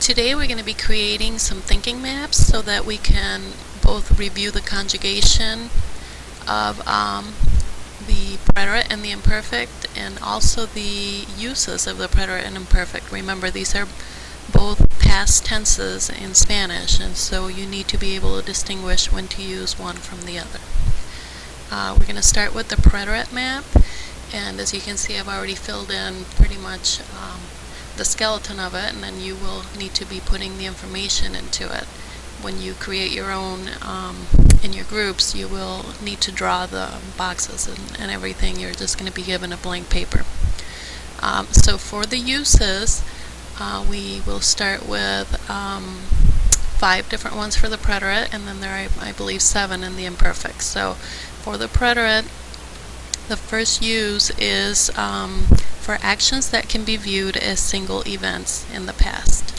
Today we're going to be creating some thinking maps so that we can both review the conjugation of the preterite and the imperfect, and also the uses of the preterite and imperfect. Remember, these are both past tenses in Spanish, and so you need to be able to distinguish when to use one from the other. We're going to start with the preterite map, and as you can see, I've already filled in pretty much the skeleton of it, and then you will need to be putting the information into it. When you create your own in your groups, you will need to draw the boxes and everything. You're just going to be given a blank paper. So for the uses, we will start with 5 different ones for the preterite, and then there are, I believe, 7 in the imperfect. So for the preterite, the first use is for actions that can be viewed as single events in the past.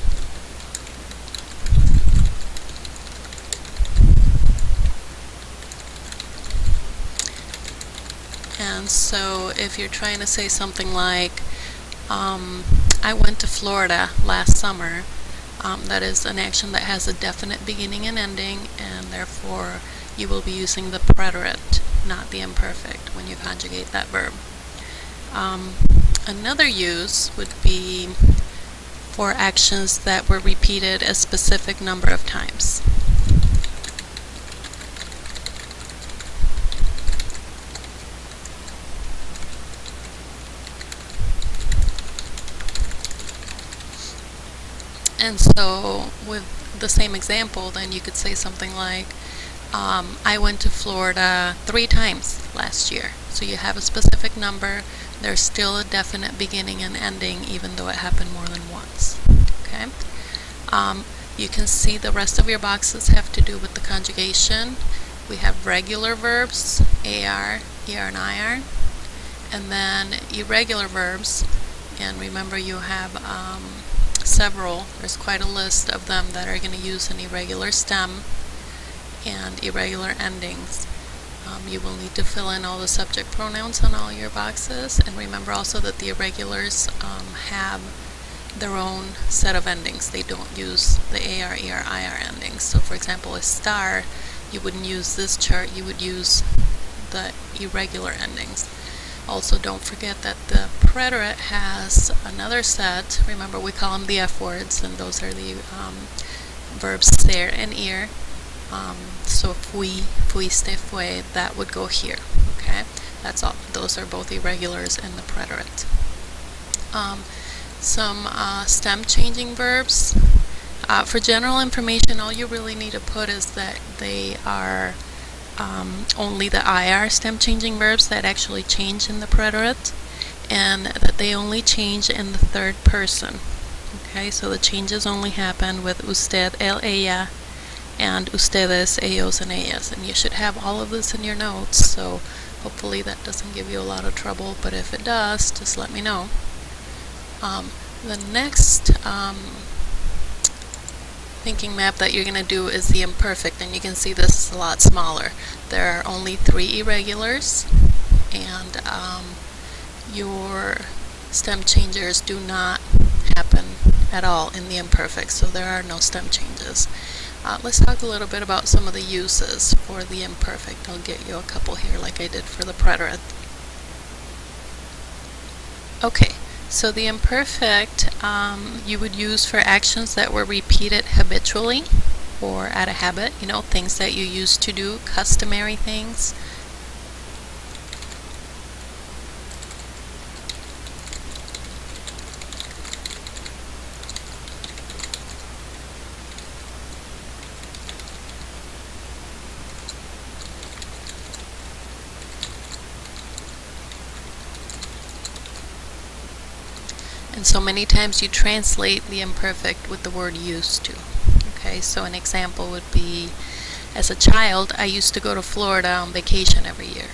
And so if you're trying to say something like, I went to Florida last summer, that is an action that has a definite beginning and ending, and therefore you will be using the preterite, not the imperfect, when you conjugate that verb. Another use would be for actions that were repeated a specific number of times. And so with the same example, then you could say something like, I went to Florida 3 times last year. So you have a specific number, there's still a definite beginning and ending, even though it happened more than once. Okay? You can see the rest of your boxes have to do with the conjugation. We have regular verbs, AR, ER, and IR, and then irregular verbs. And remember, you have several, there's quite a list of them that are going to use an irregular stem and irregular endings. You will need to fill in all the subject pronouns on all your boxes, and remember also that the irregulars have their own set of endings. They don't use the AR, ER, IR endings. So for example, a star, you wouldn't use this chart, you would use the irregular endings. Also, don't forget that the preterite has another set. Remember, we call them the F words, and those are the verbs ser and ir. So fui, fuiste, fue, that would go here. Okay, that's all. Those are both irregulars in the preterite. Some stem changing verbs. For general information, all you really need to put is that they are only the IR stem changing verbs that actually change in the preterite, and that they only change in the third person. Okay, so the changes only happen with usted, él, ella, and ustedes, ellos, and ellas. And you should have all of this in your notes, so hopefully that doesn't give you a lot of trouble, but if it does, just let me know. The next thinking map that you're going to do is the imperfect, and you can see this is a lot smaller. There are only 3 irregulars, and your stem changers do not happen at all in the imperfect, so there are no stem changes. Let's talk a little bit about some of the uses for the imperfect. I'll get you a couple here like I did for the preterite. Okay. So the imperfect you would use for actions that were repeated habitually or out of habit, you know, things that you used to do, customary things. And so many times you translate the imperfect with the word used to. Okay, so an example would be, as a child, I used to go to Florida on vacation every year.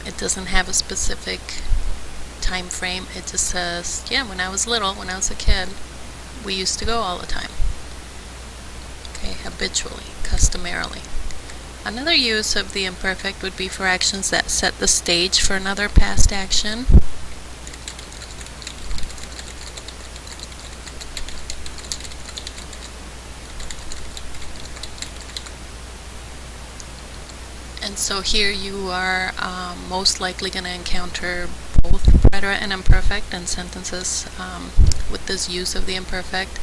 It doesn't have a specific time frame. It just says, yeah, when I was little, when I was a kid, we used to go all the time. Okay, habitually, customarily. Another use of the imperfect would be for actions that set the stage for another past action. And so here you are most likely going to encounter both preterite and imperfect in sentences with this use of the imperfect.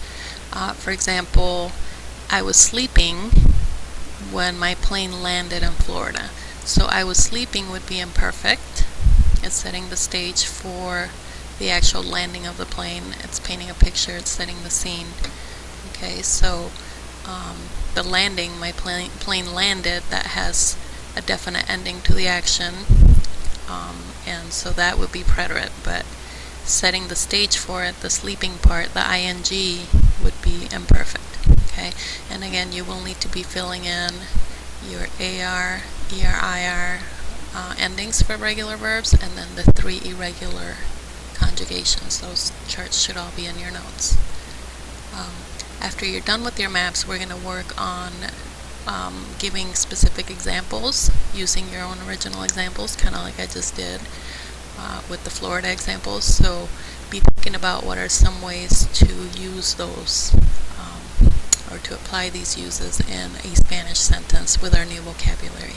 For example, I was sleeping when my plane landed in Florida. So I was sleeping would be imperfect. It's setting the stage for the actual landing of the plane. It's painting a picture. It's setting the scene. Okay, so the landing, my plane landed, that has a definite ending to the action, and so that would be preterite, but setting the stage for it, the sleeping part, the ing, would be imperfect. Okay, and again, you will need to be filling in your AR, ER, IR endings for regular verbs, and then the 3 irregular conjugations. Those charts should all be in your notes. After you're done with your maps, we're going to work on giving specific examples, using your own original examples, kind of like I just did with the Florida examples. So be thinking about what are some ways to use those or to apply these uses in a Spanish sentence with our new vocabulary.